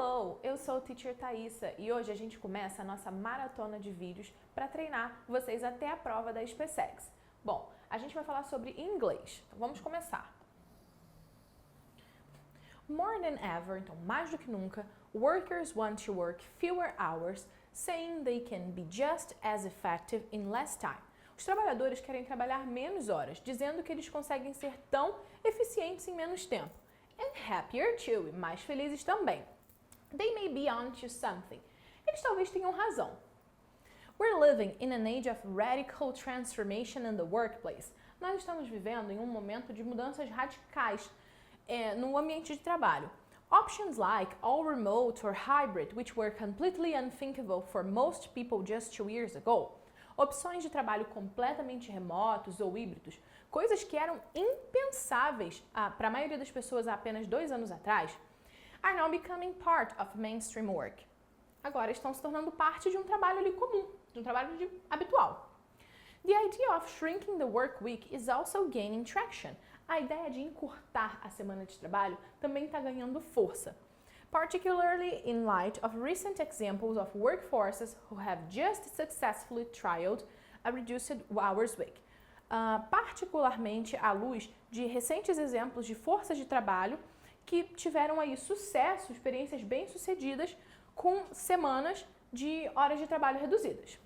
Hello, eu sou a Teacher Thaisa e hoje a gente começa a nossa maratona de vídeos para treinar vocês até a prova da SpaceX. Bom, a gente vai falar sobre inglês, então vamos começar. More than ever, então mais do que nunca, workers want to work fewer hours, saying they can be just as effective in less time. Os trabalhadores querem trabalhar menos horas, dizendo que eles conseguem ser tão eficientes em menos tempo. And happier too, e mais felizes também. They may be onto something. Eles talvez tenham razão. We're living in an age of radical transformation in the workplace. Nós estamos vivendo em um momento de mudanças radicais no ambiente de trabalho. Options like all remote or hybrid, which were completely unthinkable for most people just 2 years ago. Opções de trabalho completamente remotos ou híbridos, coisas que eram impensáveis para a maioria das pessoas há apenas 2 anos atrás, are now becoming part of mainstream work. Agora estão se tornando parte de um trabalho ali comum, de um trabalho habitual. The idea of shrinking the work week is also gaining traction. A ideia de encurtar a semana de trabalho também está ganhando força, particularly in light of recent examples of workforces who have just successfully trialed a reduced hours week. Particularmente à luz de recentes exemplos de forças de trabalho que tiveram aí sucesso, experiências bem-sucedidas com semanas de horas de trabalho reduzidas.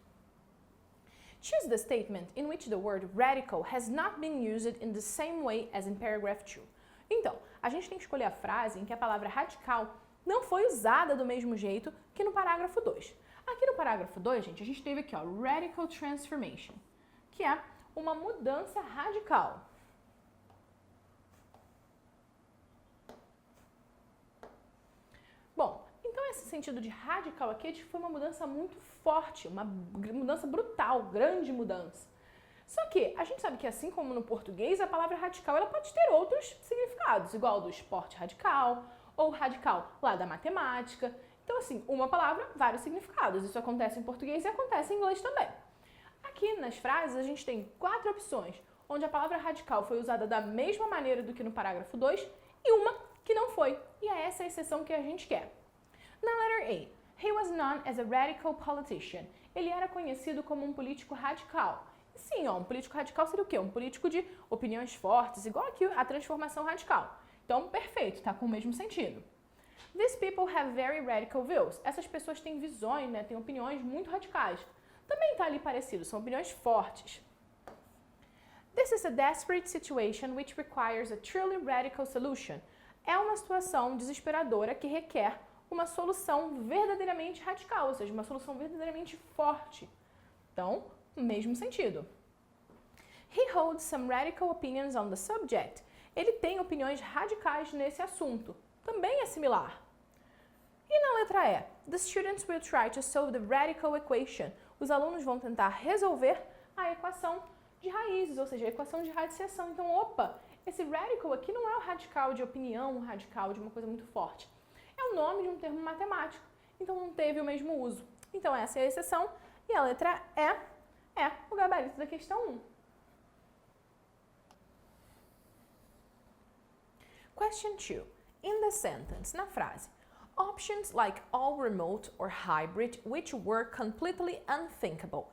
Choose the statement in which the word radical has not been used in the same way as in paragraph 2. Então, a gente tem que escolher a frase em que a palavra radical não foi usada do mesmo jeito que no parágrafo 2. Aqui no parágrafo 2, gente, a gente teve aqui, ó, radical transformation, que é uma mudança radical. Bom, então esse sentido de radical aqui foi uma mudança muito forte, uma mudança brutal, grande mudança. Só que a gente sabe que assim como no português, a palavra radical ela pode ter outros significados, igual do esporte radical ou radical lá da matemática. Então assim, uma palavra, vários significados. Isso acontece em português e acontece em inglês também. Aqui nas frases a gente tem 4 opções, onde a palavra radical foi usada da mesma maneira do que no parágrafo 2 e uma que não foi. E é essa a exceção que a gente quer. Na letter A, he was known as a radical politician. Ele era conhecido como um político radical. Sim, ó, um político radical seria o quê? Um político de opiniões fortes, igual aqui a transformação radical. Então, perfeito, tá com o mesmo sentido. These people have very radical views. Essas pessoas têm visões, né, têm opiniões muito radicais. Também tá ali parecido, são opiniões fortes. This is a desperate situation which requires a truly radical solution. É uma situação desesperadora que requer uma solução verdadeiramente radical, ou seja, uma solução verdadeiramente forte. Então, mesmo sentido. He holds some radical opinions on the subject. Ele tem opiniões radicais nesse assunto. Também é similar. E na letra E, the students will try to solve the radical equation. Os alunos vão tentar resolver a equação de raízes, ou seja, a equação de radiciação. Então, opa, esse radical aqui não é o radical de opinião, o radical de uma coisa muito forte. É o nome de um termo matemático, então não teve o mesmo uso. Então essa é a exceção e a letra E é o gabarito da questão 1. Question 2. In the sentence, na frase, options like all remote or hybrid which were completely unthinkable.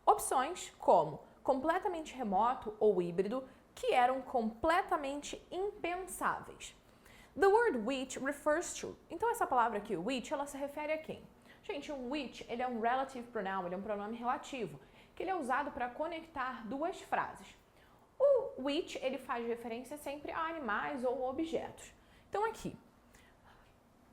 Opções como completamente remoto ou híbrido que eram completamente impensáveis. The word which refers to. Então essa palavra aqui, which, ela se refere a quem? Gente, o which, ele é um relative pronoun, ele é um pronome relativo, que ele é usado para conectar duas frases. O which, ele faz referência sempre a animais ou objetos. Então aqui,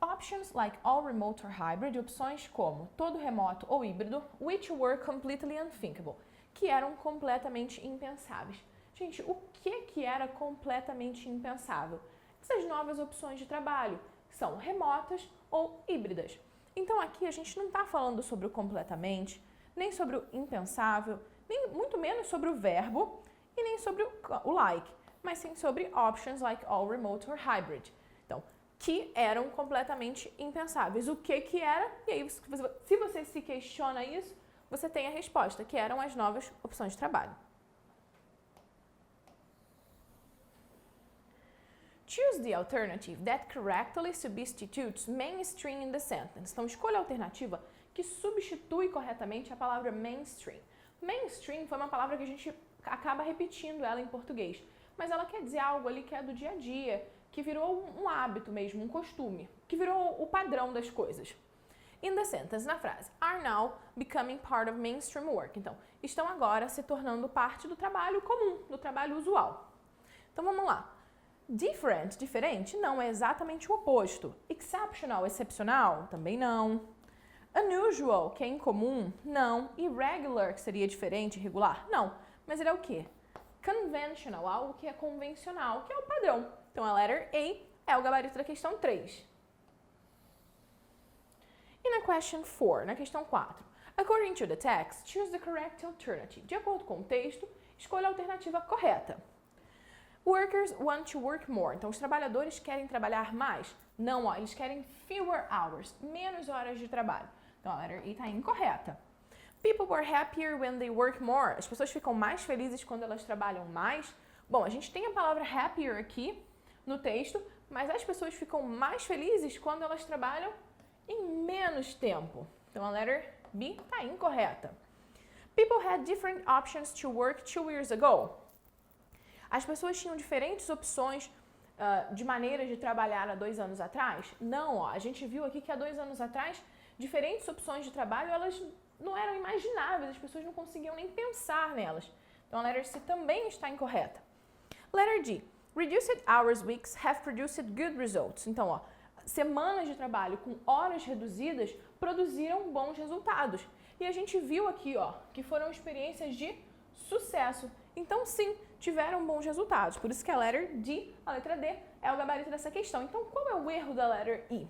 options like all remote or hybrid, opções como todo remoto ou híbrido, which were completely unthinkable, que eram completamente impensáveis. Gente, o que era completamente impensável? Essas novas opções de trabalho são remotas ou híbridas. Então aqui a gente não está falando sobre o completamente, nem sobre o impensável, nem muito menos sobre o verbo e nem sobre o like, mas sim sobre options like all remote or hybrid. Então, que eram completamente impensáveis. O que era? E aí, se você se questiona isso, você tem a resposta, que eram as novas opções de trabalho. choose the alternative that correctly substitutes mainstream in the sentence. Então, escolha a alternativa que substitui corretamente a palavra mainstream. Mainstream foi uma palavra que a gente acaba repetindo ela em português, mas ela quer dizer algo ali que é do dia a dia, que virou um hábito mesmo, um costume, que virou o padrão das coisas. In the sentence, na frase, are now becoming part of mainstream work. Então, estão agora se tornando parte do trabalho comum, do trabalho usual. Então, vamos lá. Different, diferente, não, é exatamente o oposto. Exceptional, excepcional, também não. Unusual, que é incomum, não. Irregular, que seria diferente, irregular, não. Mas ele é o quê? Conventional, algo que é convencional, que é o padrão. Então, a letter A é o gabarito da questão 3. E na question 4, na questão 4, according to the text, choose the correct alternative. De acordo com o texto, escolha a alternativa correta. Workers want to work more. Então, os trabalhadores querem trabalhar mais? Não, ó, eles querem fewer hours, menos horas de trabalho. Então, a letter A está incorreta. People were happier when they work more. As pessoas ficam mais felizes quando elas trabalham mais. Bom, a gente tem a palavra happier aqui no texto, mas as pessoas ficam mais felizes quando elas trabalham em menos tempo. Então, a letter B está incorreta. People had different options to work 2 years ago. As pessoas tinham diferentes opções de maneiras de trabalhar há 2 anos atrás? Não, ó, a gente viu aqui que há 2 anos atrás, diferentes opções de trabalho, elas não eram imagináveis, as pessoas não conseguiam nem pensar nelas. Então, a letter C também está incorreta. Letter D. Reduced hours weeks have produced good results. Então, ó, semanas de trabalho com horas reduzidas produziram bons resultados. E a gente viu aqui, ó, que foram experiências de sucesso. Então, sim, tiveram bons resultados. Por isso que a letter D, a letra D, é o gabarito dessa questão. Então, qual é o erro da letter E?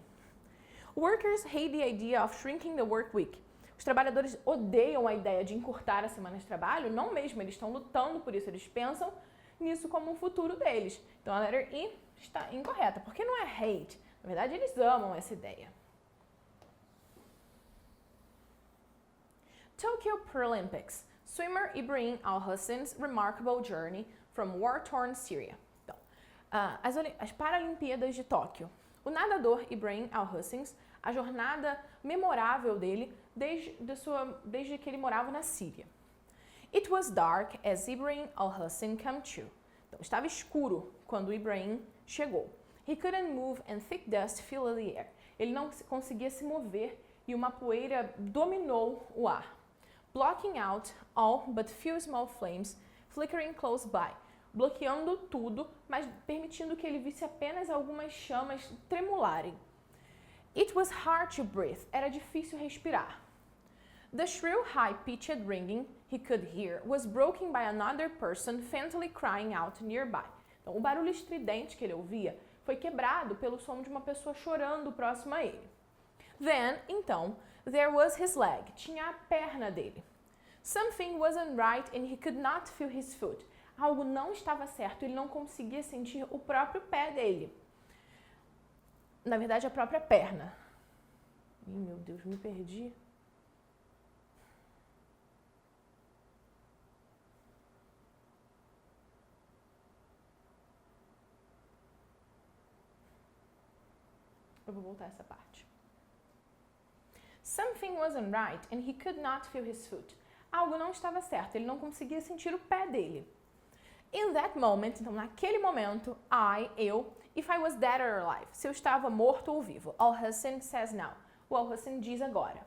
Workers hate the idea of shrinking the work week. Os trabalhadores odeiam a ideia de encurtar a semana de trabalho, não mesmo, eles estão lutando por isso, eles pensam nisso como um futuro deles. Então, a letter E está incorreta, porque não é hate. Na verdade, eles amam essa ideia. Tokyo Paralympics. Swimmer Ibrahim Al-Hussen's remarkable journey from war-torn Syria. Então, as Paralimpíadas de Tóquio. O nadador Ibrahim Al-Hussen, a jornada memorável dele desde que ele morava na Síria. It was dark as Ibrahim Al-Hussein came to. Então, estava escuro quando Ibrahim chegou. He couldn't move and thick dust filled the air. Ele não conseguia se mover e uma poeira dominou o ar. Blocking out all but few small flames flickering close by. Bloqueando tudo, mas permitindo que ele visse apenas algumas chamas tremularem. It was hard to breathe. Era difícil respirar. The shrill, high-pitched ringing he could hear was broken by another person faintly crying out nearby. Então, o barulho estridente que ele ouvia foi quebrado pelo som de uma pessoa chorando próximo a ele. Then, então, there was his leg. Tinha a perna dele. Something wasn't right and he could not feel his foot. Algo não estava certo, ele não conseguia sentir o próprio pé dele. Na verdade, a própria perna. Ih, meu Deus, me perdi. Eu vou voltar essa parte. Something wasn't right and he could not feel his foot. Algo não estava certo, ele não conseguia sentir o pé dele. In that moment, então naquele momento, eu, if I was dead or alive, se eu estava morto ou vivo. Al-Hussein says now. O Al-Hussein diz agora.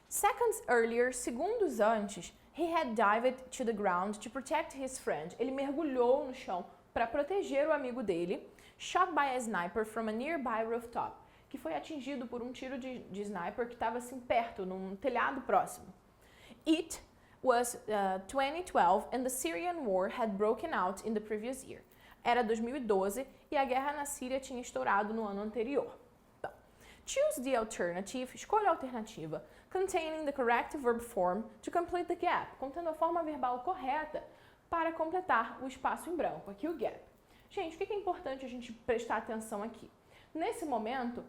Seconds earlier, segundos antes, he had dived to the ground to protect his friend. Ele mergulhou no chão para proteger o amigo dele, shot by a sniper from a nearby rooftop, que foi atingido por um tiro de sniper que estava assim perto, num telhado próximo. It was 2012 and the Syrian war had broken out in the previous year. Era 2012 e a guerra na Síria tinha estourado no ano anterior. Então, choose the alternative, escolha a alternativa, containing the correct verb form to complete the gap, contendo a forma verbal correta para completar o espaço em branco, aqui o gap. Gente, o que é importante a gente prestar atenção aqui? Nesse momento,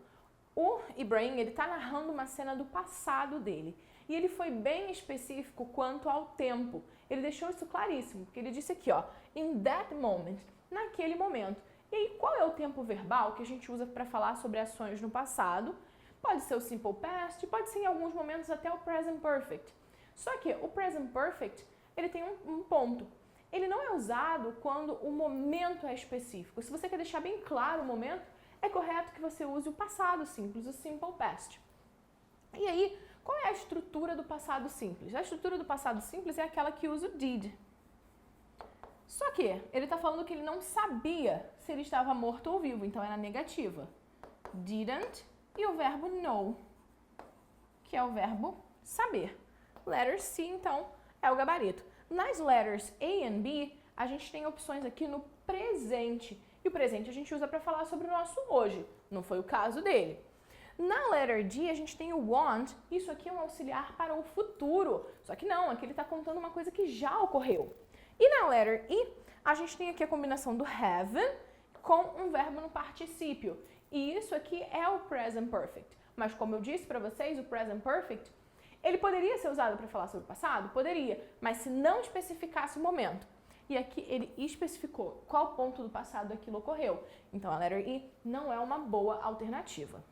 o Ibrahim está narrando uma cena do passado dele. E ele foi bem específico quanto ao tempo. Ele deixou isso claríssimo, porque ele disse aqui, ó, in that moment, naquele momento. E aí, qual é o tempo verbal que a gente usa para falar sobre ações no passado? Pode ser o simple past, pode ser em alguns momentos até o present perfect. Só que o present perfect, ele tem um ponto. Ele não é usado quando o momento é específico. Se você quer deixar bem claro o momento, é correto que você use o passado simples, o simple past. E aí, qual é a estrutura do passado simples? A estrutura do passado simples é aquela que usa o did. Só que ele está falando que ele não sabia se ele estava morto ou vivo, então é na negativa. Didn't e o verbo know, que é o verbo saber. Letter C, então, é o gabarito. Nas letters A e B, a gente tem opções aqui no presente. E o presente a gente usa para falar sobre o nosso hoje. Não foi o caso dele. Na letter D, a gente tem o want. Isso aqui é um auxiliar para o futuro. Só que não, aqui ele está contando uma coisa que já ocorreu. E na letter E, a gente tem aqui a combinação do have com um verbo no particípio. E isso aqui é o present perfect. Mas como eu disse para vocês, o present perfect, ele poderia ser usado para falar sobre o passado? Poderia, mas se não especificasse o momento. E aqui ele especificou qual ponto do passado aquilo ocorreu. Então a letter E não é uma boa alternativa.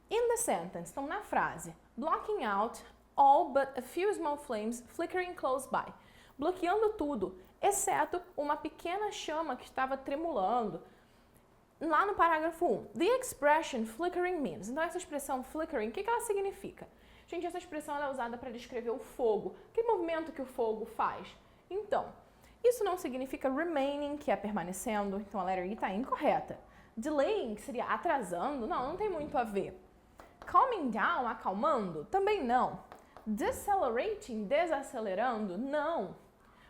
In the sentence, então na frase, blocking out all but a few small flames flickering close by. Bloqueando tudo, exceto uma pequena chama que estava tremulando. Lá no parágrafo 1, the expression flickering means. Então essa expressão flickering, o que ela significa? Gente, essa expressão ela é usada para descrever o fogo. Que movimento que o fogo faz? Então, isso não significa remaining, que é permanecendo. Então a letter E está incorreta. Delaying, que seria atrasando, não tem muito a ver. Calming down, acalmando, também não. Decelerating, desacelerando, não.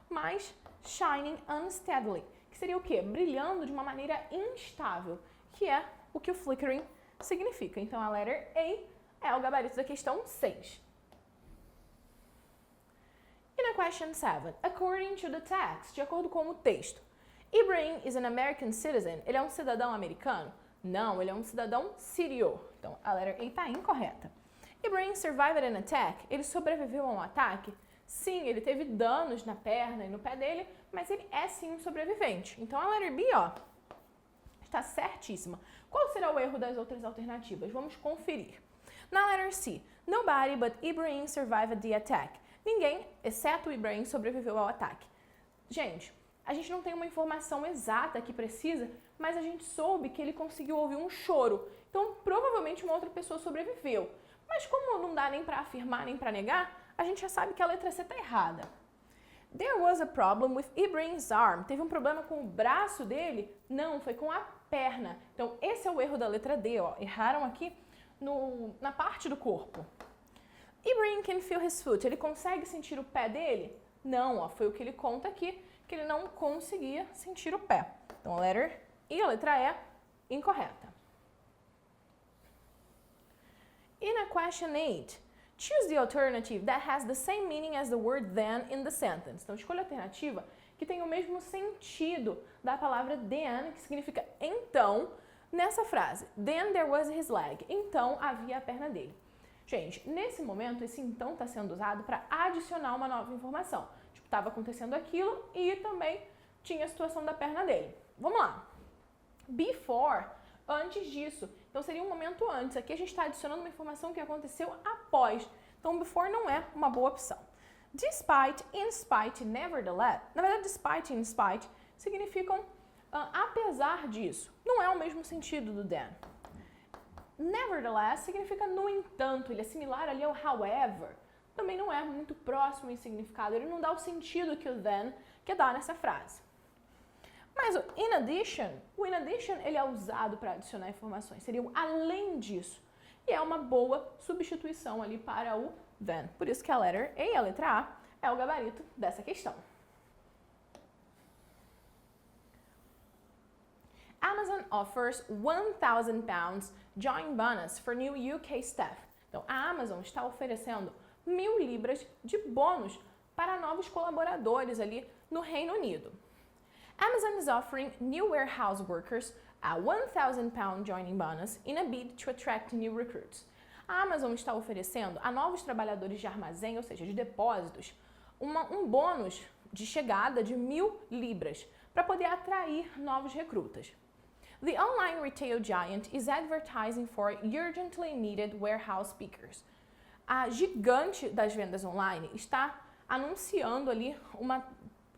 Mas shining unsteadily, que seria o quê? Brilhando de uma maneira instável, que é o que o flickering significa. Então a letter A é o gabarito da questão 6. In a question 7, according to the text, de acordo com o texto, Ibrahim is an American citizen. Ele é um cidadão americano? Não, ele é um cidadão sírio. Então a letter A está incorreta. Ibrahim survived an attack. Ele sobreviveu a um ataque? Sim, ele teve danos na perna e no pé dele, mas ele é sim um sobrevivente. Então a letter B, está certíssima. Qual será o erro das outras alternativas? Vamos conferir. Na letter C, nobody but Ibrahim survived the attack. Ninguém, exceto o Ibrahim, sobreviveu ao ataque. Gente, a gente não tem uma informação exata que precisa, mas a gente soube que ele conseguiu ouvir um choro. Então, provavelmente uma outra pessoa sobreviveu. Mas como não dá nem para afirmar nem para negar, a gente já sabe que a letra C está errada. There was a problem with Ibrahim's arm. Teve um problema com o braço dele? Não, foi com a perna. Então, esse é o erro da letra D. Erraram aqui na parte do corpo. Ibrahim can feel his foot. Ele consegue sentir o pé dele? Não, foi o que ele conta aqui, que ele não conseguia sentir o pé. Então, a letter E, a letra E, incorreta. In a question 8, choose the alternative that has the same meaning as the word then in the sentence. Então, escolha a alternativa que tem o mesmo sentido da palavra then, que significa então, nessa frase. Then there was his leg. Então, havia a perna dele. Gente, nesse momento, esse então está sendo usado para adicionar uma nova informação. Tipo, estava acontecendo aquilo e também tinha a situação da perna dele. Vamos lá. Before, antes disso. Então, seria um momento antes. Aqui a gente está adicionando uma informação que aconteceu após. Então, before não é uma boa opção. Despite, in spite, nevertheless. Na verdade, despite e in spite significam apesar disso. Não é o mesmo sentido do then. Nevertheless significa no entanto. Ele é similar ali ao however. Também não é muito próximo em significado. Ele não dá o sentido que o then quer dar nessa frase. Mas o in addition ele é usado para adicionar informações. Seria um além disso. E é uma boa substituição ali para o then. Por isso que a letter A, a letra A, é o gabarito dessa questão. Amazon offers £1,000 join bonus for new UK staff. Então, a Amazon está oferecendo 1.000 libras de bônus para novos colaboradores ali no Reino Unido. Amazon is offering new warehouse workers a £1,000 joining bonus in a bid to attract new recruits. A Amazon está oferecendo a novos trabalhadores de armazém, ou seja, de depósitos, um bônus de chegada de 1.000 libras para poder atrair novos recrutas. The online retail giant is advertising for urgently needed warehouse pickers. A gigante das vendas online está anunciando ali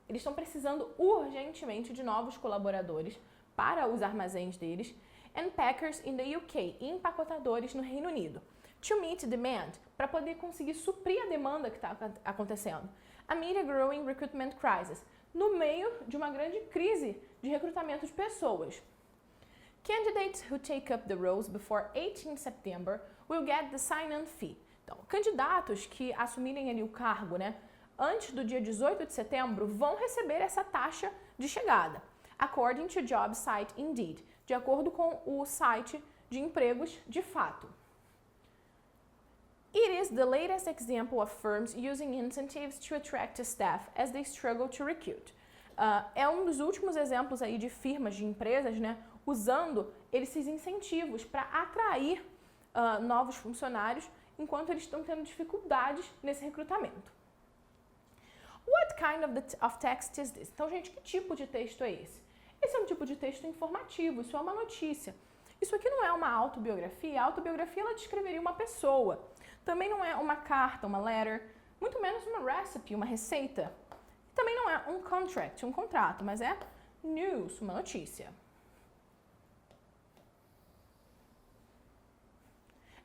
eles estão precisando urgentemente de novos colaboradores para os armazéns deles and packers in the UK, e empacotadores no Reino Unido. To meet demand, para poder conseguir suprir a demanda que está acontecendo. Amid a growing recruitment crisis, no meio de uma grande crise de recrutamento de pessoas. Candidates who take up the roles before 18 September will get the sign-on fee. Então, candidatos que assumirem ali o cargo, antes do dia 18 de setembro, vão receber essa taxa de chegada. According to job site Indeed, de acordo com o site de empregos de fato. It is the latest example of firms using incentives to attract staff as they struggle to recruit. É um dos últimos exemplos aí de firmas, de empresas, usando esses incentivos para atrair novos funcionários enquanto eles estão tendo dificuldades nesse recrutamento. What kind of text is this? Então, gente, que tipo de texto é esse? Esse é um tipo de texto informativo, isso é uma notícia. Isso aqui não é uma autobiografia. A autobiografia, ela descreveria uma pessoa. Também não é uma carta, uma letter, muito menos uma recipe, uma receita. Também não é um contract, um contrato, mas é news, uma notícia.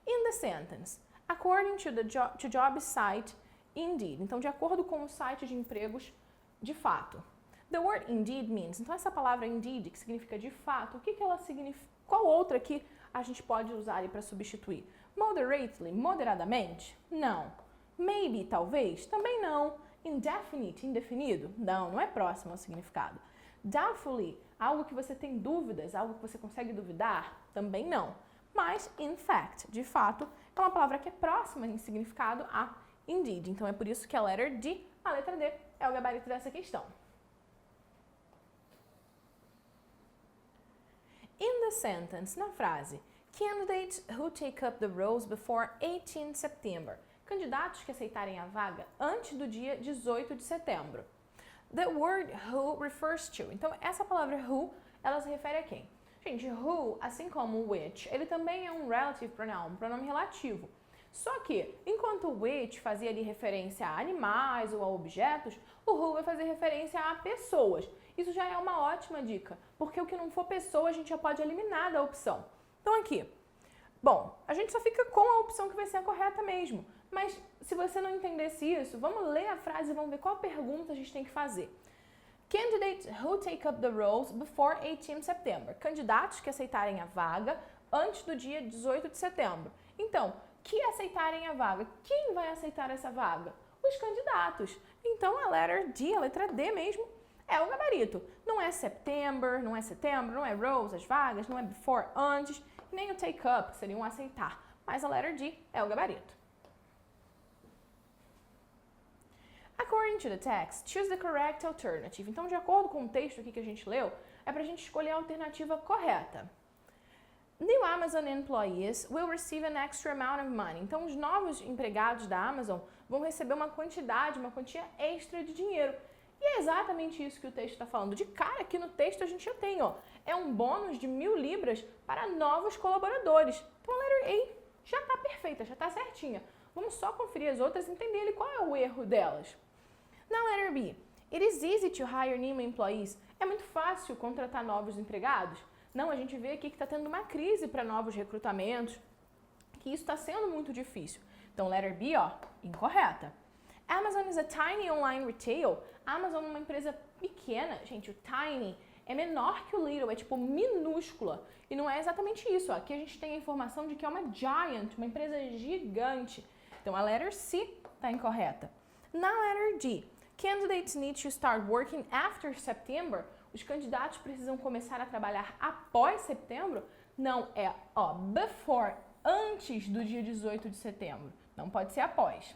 In the sentence, according to the job site Indeed. Então, de acordo com o site de empregos de fato. The word indeed means. Então, essa palavra indeed, que significa de fato, o que ela significa? Qual outra que a gente pode usar para substituir? Moderately, moderadamente? Não. Maybe, talvez? Também não. Indefinite, indefinido? Não é próximo ao significado. Doubtfully, algo que você tem dúvidas, algo que você consegue duvidar? Também não. Mas, in fact, de fato, é uma palavra que é próxima em significado a indeed. Então, é por isso que a letra D, a letra D, é o gabarito dessa questão. In the sentence, na frase, candidates who take up the roles before 18 September. Candidatos que aceitarem a vaga antes do dia 18 de setembro. The word who refers to. Então, essa palavra who, ela se refere a quem? Gente, who, assim como which, ele também é um relative pronoun, um pronome relativo. Só que, enquanto which fazia ali referência a animais ou a objetos, o who vai fazer referência a pessoas. Isso já é uma ótima dica, porque o que não for pessoa a gente já pode eliminar da opção. Então aqui, bom, a gente só fica com a opção que vai ser a correta mesmo. Mas se você não entendesse isso, vamos ler a frase e vamos ver qual pergunta a gente tem que fazer. Candidates who take up the roles before 18 September. Candidatos que aceitarem a vaga antes do dia 18 de setembro. Então, que aceitarem a vaga. Quem vai aceitar essa vaga? Os candidatos. Então, a letter D, a letra D mesmo, é o gabarito. Não é September, não é setembro, não é roles, as vagas, não é before, antes, nem o take up, que seria um aceitar. Mas a letter D é o gabarito. According to the text, choose the correct alternative. Então, de acordo com o texto aqui que a gente leu, é para a gente escolher a alternativa correta. New Amazon employees will receive an extra amount of money. Então, os novos empregados da Amazon vão receber uma quantia extra de dinheiro. E é exatamente isso que o texto está falando. De cara, aqui no texto a gente já tem, é um bônus de 1.000 libras para novos colaboradores. Então, a letter A já está perfeita, já está certinha. Vamos só conferir as outras e entender qual é o erro delas. Na letter B, it is easy to hire new employees. É muito fácil contratar novos empregados? Não, a gente vê aqui que está tendo uma crise para novos recrutamentos, que isso está sendo muito difícil. Então, letter B, incorreta. Amazon is a tiny online retail. Amazon é uma empresa pequena. Gente, o tiny é menor que o little, é tipo minúscula. E não é exatamente isso. Aqui a gente tem a informação de que é uma giant, uma empresa gigante. Então, a letter C está incorreta. Na letter D, candidates need to start working after September. Os candidatos precisam começar a trabalhar após setembro? Não, é before, antes do dia 18 de setembro. Não pode ser após.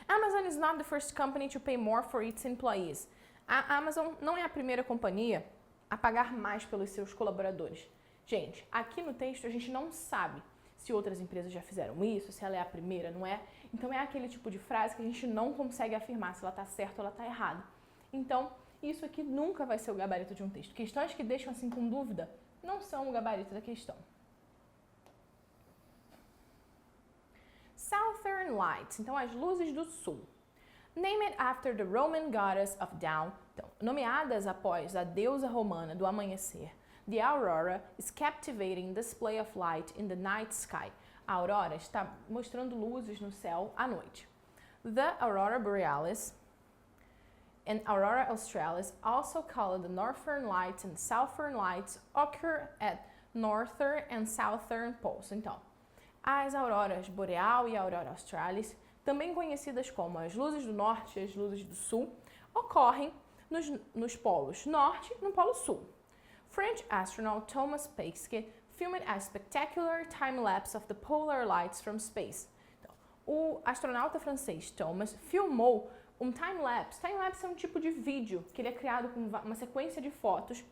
Amazon is not the first company to pay more for its employees. A Amazon não é a primeira companhia a pagar mais pelos seus colaboradores. Gente, aqui no texto a gente não sabe se outras empresas já fizeram isso, se ela é a primeira, não é? Então é aquele tipo de frase que a gente não consegue afirmar se ela está certa ou ela está errada. Então, isso aqui nunca vai ser o gabarito de um texto. Questões que deixam assim com dúvida não são o gabarito da questão. Southern Lights, então as luzes do sul. Name it after the Roman goddess of dawn. Então, nomeadas após a deusa romana do amanhecer. The aurora is captivating display of light in the night sky. A aurora está mostrando luzes no céu à noite. The aurora borealis and aurora australis, also called the northern lights and southern lights, occur at northern and southern poles. Então, as auroras boreal e aurora australis, também conhecidas como as luzes do norte e as luzes do sul, ocorrem nos polos norte e no polo sul. French astronaut Thomas Pesquet filmed a spectacular time-lapse of the polar lights from space. Então, o astronauta francês Thomas filmou um time-lapse. Time-lapse é um tipo de vídeo que ele é criado com uma sequência de fotos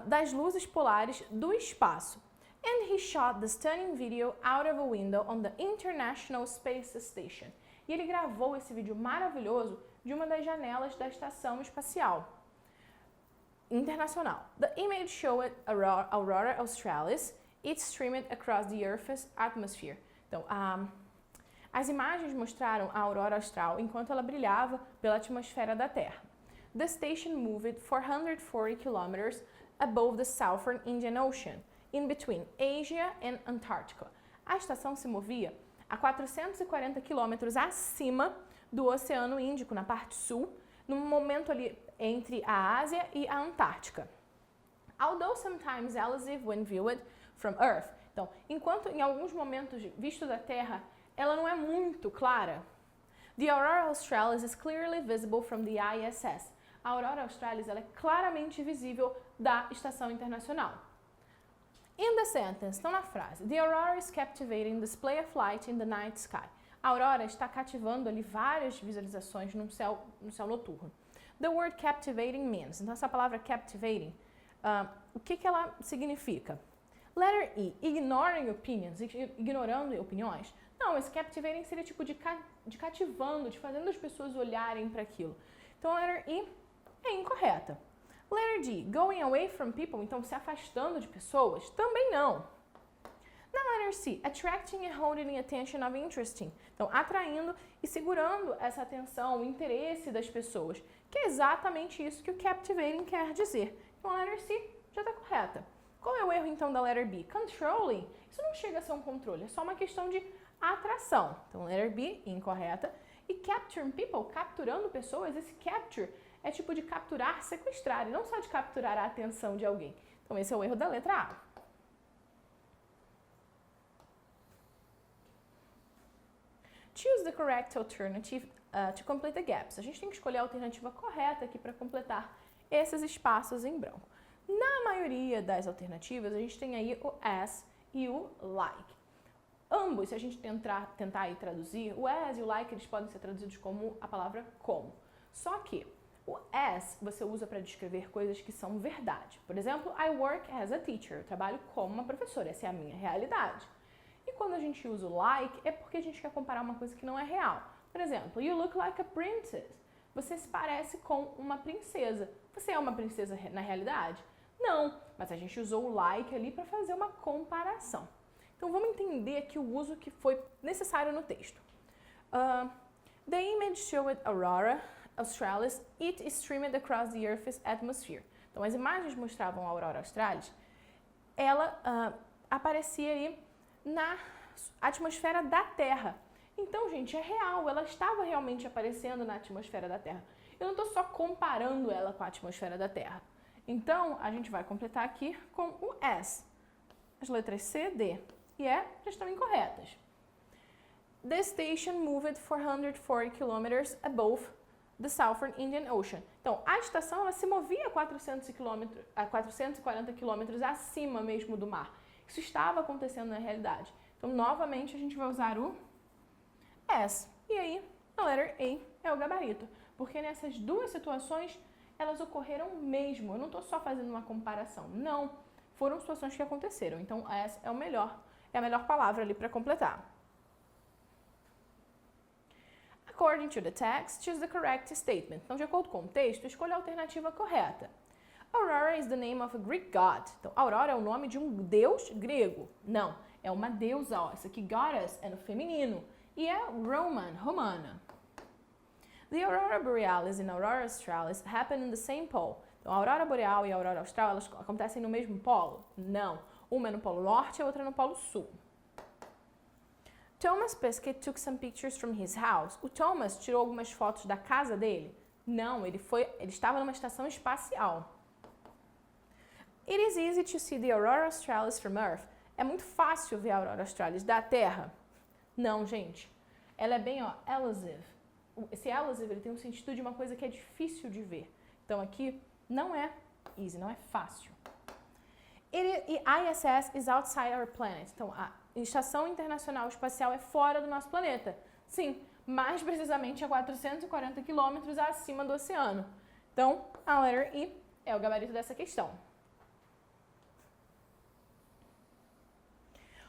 das luzes polares do espaço. And he shot the stunning video out of a window on the International Space Station. E ele gravou esse vídeo maravilhoso de uma das janelas da Estação Espacial Internacional. The image showed aurora australis. It streamed across the Earth's atmosphere. Então, as imagens mostraram a aurora austral enquanto ela brilhava pela atmosfera da Terra. The station moved 440 kilometers above the southern Indian Ocean, in between Asia and Antarctica. A estação se movia a 440 quilômetros acima do Oceano Índico, na parte sul, no momento ali entre a Ásia e a Antártica. Although sometimes elusive when viewed from Earth. Então, enquanto em alguns momentos visto da Terra, ela não é muito clara. The aurora australis is clearly visible from the ISS. A aurora australis ela é claramente visível da Estação Internacional. In the sentence, então na frase, the aurora is captivating display of light in the night sky. A aurora está cativando ali várias visualizações no céu noturno. The word captivating means, então essa palavra captivating, o que ela significa? Letter E, ignoring opinions, ignorando opiniões. Não, esse captivating seria tipo de cativando, de fazendo as pessoas olharem para aquilo. Então a letter E é incorreta. Letter D, going away from people, então se afastando de pessoas, também não. Na letter C, attracting and holding attention of interesting, então atraindo e segurando essa atenção, o interesse das pessoas, que é exatamente isso que o captivating quer dizer. Então a letter C já está correta. Qual é o erro então da letter B? Controlling, isso não chega a ser um controle, é só uma questão de atração. Então letter B, incorreta. E capturing people, capturando pessoas, esse capture é tipo de capturar, sequestrar, e não só de capturar a atenção de alguém. Então esse é o erro da letra A. Choose the correct alternative to complete the gaps. A gente tem que escolher a alternativa correta aqui para completar esses espaços em branco. Na maioria das alternativas, a gente tem aí o as e o like. Ambos, se a gente tentar aí traduzir, o as e o like, eles podem ser traduzidos como a palavra como. Só que o as você usa para descrever coisas que são verdade. Por exemplo, I work as a teacher. Eu trabalho como uma professora. Essa é a minha realidade. E quando a gente usa o like, é porque a gente quer comparar uma coisa que não é real. Por exemplo, you look like a princess. Você se parece com uma princesa. Você é uma princesa na realidade? Não, mas a gente usou o like ali para fazer uma comparação. Então vamos entender aqui o uso que foi necessário no texto. The image showed aurora australis, it streamed across the Earth's atmosphere. Então as imagens mostravam a aurora australis, ela aparecia aí na atmosfera da Terra. Então, gente, é real, ela estava realmente aparecendo na atmosfera da Terra. Eu não estou só comparando ela com a atmosfera da Terra. Então, a gente vai completar aqui com o as. As letras C, D e E já estão incorretas. The station moved 440 kilometers above the Southern Indian Ocean. Então, a estação ela se movia a 440 quilômetros acima mesmo do mar. Isso estava acontecendo na realidade. Então, novamente, a gente vai usar o as. E aí, a letter A é o gabarito. Porque nessas duas situações, elas ocorreram mesmo. Eu não estou só fazendo uma comparação. Não. Foram situações que aconteceram. Então, as é é a melhor palavra ali para completar. According to the text, choose the correct statement. Então, de acordo com o texto, escolha a alternativa correta. Aurora is the name of a Greek god. Então, Aurora é o nome de um deus grego. Não, é uma deusa. Ó. Isso aqui, goddess, é no feminino. E é romana. The Aurora Borealis and Aurora Australis happen in the same pole. Então, a Aurora Boreal e a Aurora Austral, elas acontecem no mesmo polo? Não. Uma é no polo norte e a outra no polo sul. Thomas Pesquet took some pictures from his house. O Thomas tirou algumas fotos da casa dele? Não, ele estava numa estação espacial. It is easy to see the Aurora Australis from Earth. É muito fácil ver a Aurora Australis da Terra? Não, gente. Ela é bem, elusive. Esse elusive, ele tem um sentido de uma coisa que é difícil de ver. Então, aqui, não é easy, não é fácil. ISS is outside our planet. Então, a Estação Internacional Espacial é fora do nosso planeta. Sim, mais precisamente a 440 quilômetros acima do oceano. Então, a letra I é o gabarito dessa questão.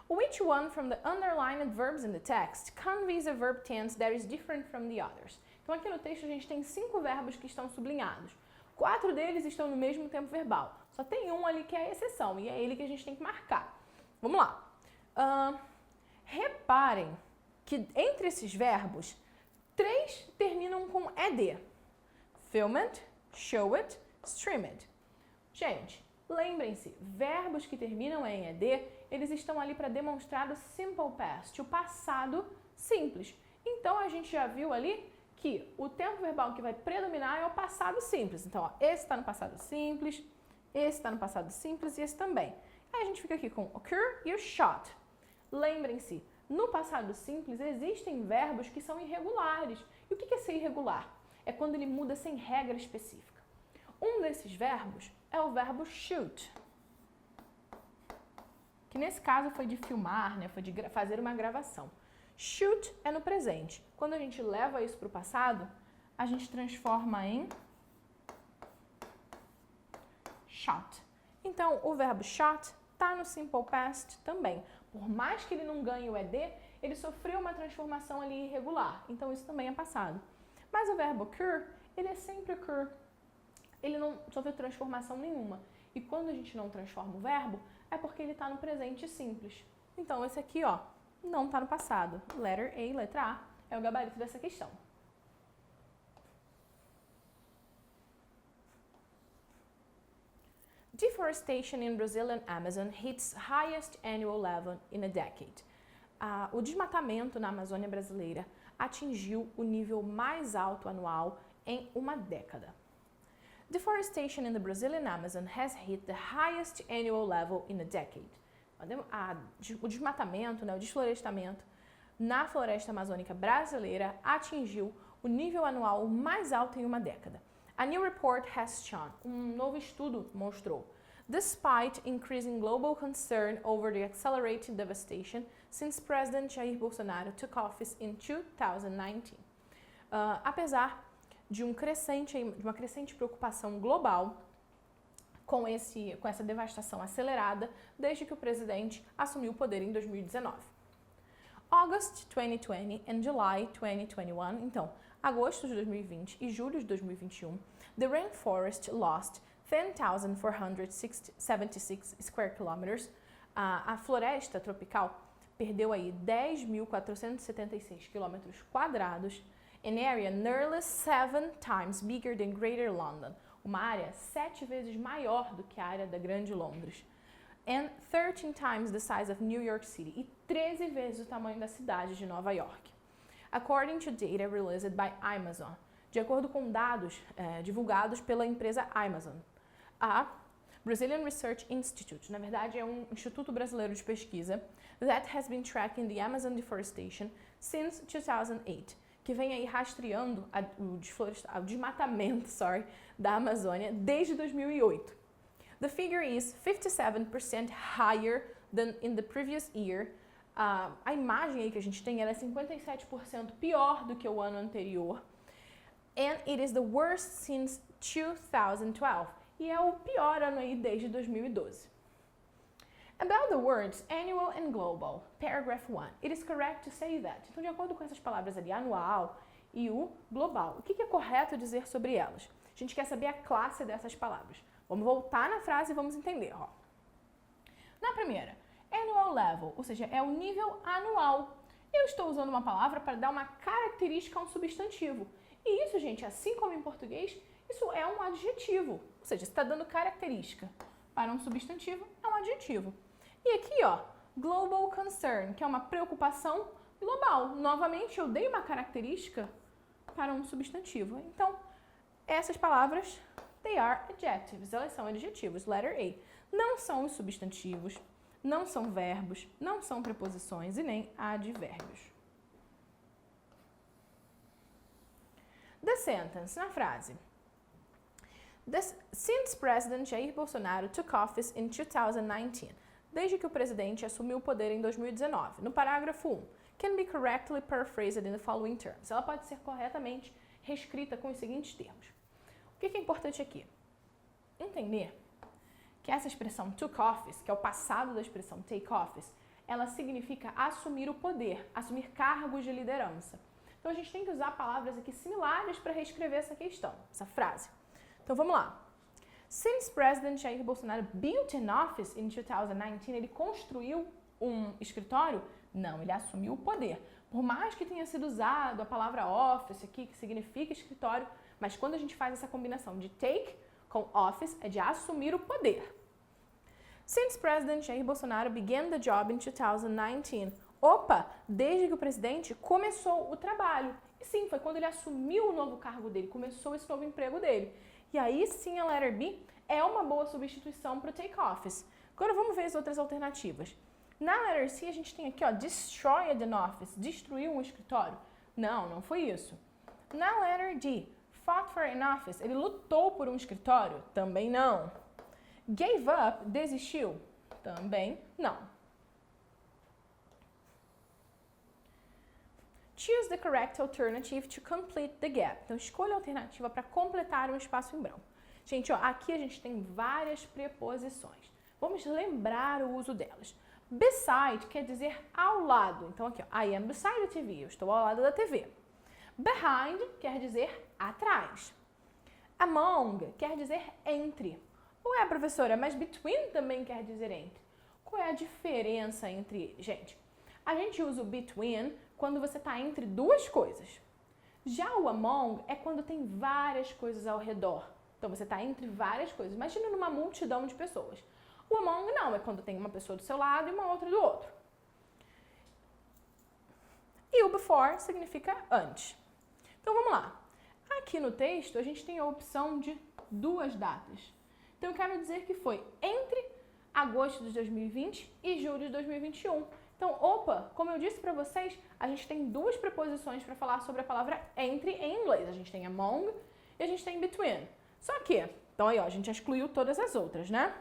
Which one from the underlined verbs in the text conveys a verb tense that is different from the others? Então, aqui no texto a gente tem 5 verbos que estão sublinhados. 4 deles estão no mesmo tempo verbal. Só tem um ali que é a exceção, e é ele que a gente tem que marcar. Vamos lá. Reparem que entre esses verbos, 3 terminam com ed. Film it, show it, stream it. Gente, lembrem-se, verbos que terminam em ed, eles estão ali para demonstrar o simple past, o passado simples. Então, a gente já viu ali que o tempo verbal que vai predominar é o passado simples. Então, esse está no passado simples, esse está no passado simples e esse também. Aí a gente fica aqui com occur e o shot. Lembrem-se, no passado simples existem verbos que são irregulares. E o que é ser irregular? É quando ele muda sem regra específica. Um desses verbos é o verbo shoot, que nesse caso foi de filmar, né? Foi de fazer uma gravação. Shoot é no presente. Quando a gente leva isso para o passado, a gente transforma em shot. Então, o verbo shot está no simple past também. Por mais que ele não ganhe o ed, ele sofreu uma transformação ali irregular. Então, isso também é passado. Mas o verbo occur, ele é sempre occur. Ele não sofreu transformação nenhuma. E quando a gente não transforma o verbo, é porque ele está no presente simples. Então, esse aqui, não está no passado. Letter A, letra A, é o gabarito dessa questão. Deforestation in Brazilian Amazon hits highest annual level in a decade. O desmatamento na Amazônia brasileira atingiu o nível mais alto anual em uma década. Deforestation in the Brazilian Amazon has hit the highest annual level in a decade. O desmatamento, o desflorestamento na floresta amazônica brasileira atingiu o nível anual mais alto em uma década. A new report has shown, novo estudo mostrou, despite increasing global concern over the accelerated devastation since President Jair Bolsonaro took office in 2019. Apesar de uma crescente preocupação global com essa devastação acelerada desde que o presidente assumiu o poder em 2019. August 2020 and July 2021, então, agosto de 2020 e julho de 2021, the rainforest lost 10,476 square kilometers. A floresta tropical perdeu aí 10.476 quilômetros quadrados, an area nearly 7 times bigger than Greater London, uma área 7 vezes maior do que a área da Grande Londres, and 13 times the size of New York City, e 13 vezes o tamanho da cidade de Nova York. According to data released by Amazon, de acordo com dados divulgados pela empresa Amazon, a Brazilian Research Institute, na verdade é um instituto brasileiro de pesquisa, that has been tracking the Amazon deforestation since 2008, que vem aí rastreando o desmatamento da Amazônia desde 2008. The figure is 57% higher than in the previous year. A imagem aí que a gente tem ela é 57% pior do que o ano anterior. And it is the worst since 2012. E é o pior ano aí desde 2012. About the words annual and global, paragraph 1, it is correct to say that. Então, de acordo com essas palavras ali, anual e o global, o que é correto dizer sobre elas? A gente quer saber a classe dessas palavras. Vamos voltar na frase e vamos entender. Ó. Na primeira, annual level, ou seja, é o nível anual. Eu estou usando uma palavra para dar uma característica a um substantivo. E isso, gente, assim como em português, isso é um adjetivo. Ou seja, você está dando característica para um substantivo, é um adjetivo. E aqui, ó, global concern, que é uma preocupação global. Novamente, eu dei uma característica para um substantivo. Então, essas palavras, they are adjectives, elas são adjetivos. Letter A. Não são os substantivos, não são verbos, não são preposições e nem advérbios. The sentence, na frase. Since President Jair Bolsonaro took office in 2019, desde que o presidente assumiu o poder em 2019, no parágrafo 1, can be correctly paraphrased in the following terms. Ela pode ser corretamente reescrita com os seguintes termos. O que é importante aqui? Entender que essa expressão took office, que é o passado da expressão take office, ela significa assumir o poder, assumir cargos de liderança. Então a gente tem que usar palavras aqui similares para reescrever essa questão, essa frase. Então vamos lá. Since President Jair Bolsonaro built an office in 2019, ele construiu um escritório? Não, ele assumiu o poder. Por mais que tenha sido usado a palavra office aqui, que significa escritório, mas quando a gente faz essa combinação de take com office, é de assumir o poder. Since President Jair Bolsonaro began the job in 2019. Opa, desde que o presidente começou o trabalho. E sim, foi quando ele assumiu o novo cargo dele, começou esse novo emprego dele. E aí sim a letter B é uma boa substituição para o take office. Agora vamos ver as outras alternativas. Na letter C a gente tem aqui, ó, destroyed an office, destruiu um escritório. Não, não foi isso. Na letter D, fought for an office, ele lutou por um escritório? Também não. Gave up, desistiu? Também não. Choose the correct alternative to complete the gap. Então, escolha a alternativa para completar um espaço em branco. Gente, ó, aqui a gente tem várias preposições. Vamos lembrar o uso delas. Beside quer dizer ao lado. Então, aqui, ó, I am beside the TV. Eu estou ao lado da TV. Behind quer dizer atrás. Among quer dizer entre. Ué, professora, mas between também quer dizer entre. Qual é a diferença entre... Gente, a gente usa o between quando você está entre duas coisas. Já o among é quando tem várias coisas ao redor. Então, você está entre várias coisas. Imagina numa multidão de pessoas. O among não, é quando tem uma pessoa do seu lado e uma outra do outro. E o before significa antes. Então, vamos lá. Aqui no texto, a gente tem a opção de duas datas. Então, eu quero dizer que foi entre agosto de 2020 e julho de 2021. Então, opa, como eu disse para vocês, a gente tem duas preposições para falar sobre a palavra entre em inglês. A gente tem among e a gente tem between. Só que, então aí ó, a gente já excluiu todas as outras, né?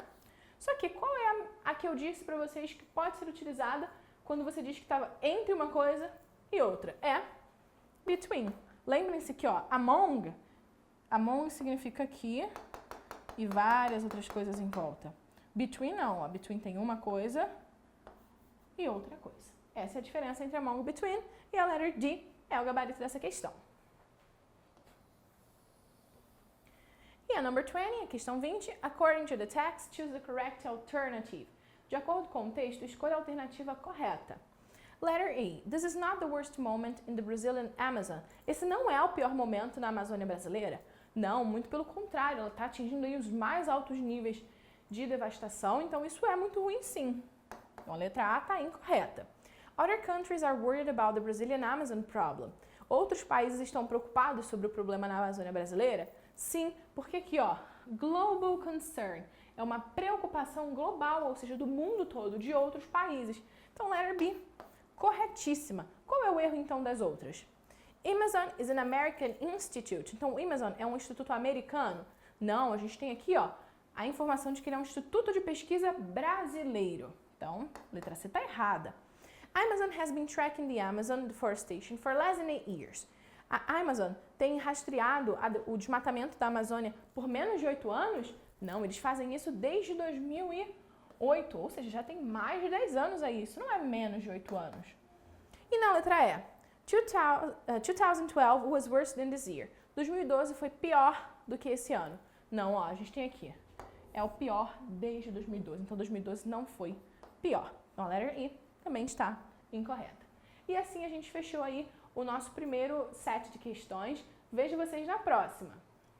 Só que qual é a que eu disse para vocês que pode ser utilizada quando você diz que estava entre uma coisa e outra? É between. Lembrem-se que, ó, among significa aqui e várias outras coisas em volta. Between não, ó, between tem uma coisa e outra coisa. Essa é a diferença entre among e between, e a letter D é o gabarito dessa questão. E a number 20, a questão 20, according to the text, choose the correct alternative. De acordo com o texto, escolha a alternativa correta. Letter A, this is not the worst moment in the Brazilian Amazon. Esse não é o pior momento na Amazônia brasileira? Não, muito pelo contrário, ela está atingindo aí os mais altos níveis de devastação, então isso é muito ruim sim. Então, a letra A está incorreta. Other countries are worried about the Brazilian Amazon problem. Outros países estão preocupados sobre o problema na Amazônia brasileira? Sim, porque aqui, ó, global concern é uma preocupação global, ou seja, do mundo todo, de outros países. Então, letter B, corretíssima. Qual é o erro, então, das outras? Amazon is an American institute. Então, o Amazon é um instituto americano? Não, a gente tem aqui, ó, a informação de que ele é um instituto de pesquisa brasileiro. Então, letra C está errada. Amazon has been tracking the Amazon deforestation for less than 8 years. A Amazon tem rastreado o desmatamento da Amazônia por menos de 8 anos? Não, eles fazem isso desde 2001. 8, ou seja, já tem mais de 10 anos aí, isso não é menos de 8 anos. E na letra E, 2012 was worse than this year. 2012 foi pior do que esse ano. Não, ó, a gente tem aqui, é o pior desde 2012, então 2012 não foi pior. Então a letra I também está incorreta. E assim a gente fechou aí o nosso primeiro set de questões. Vejo vocês na próxima!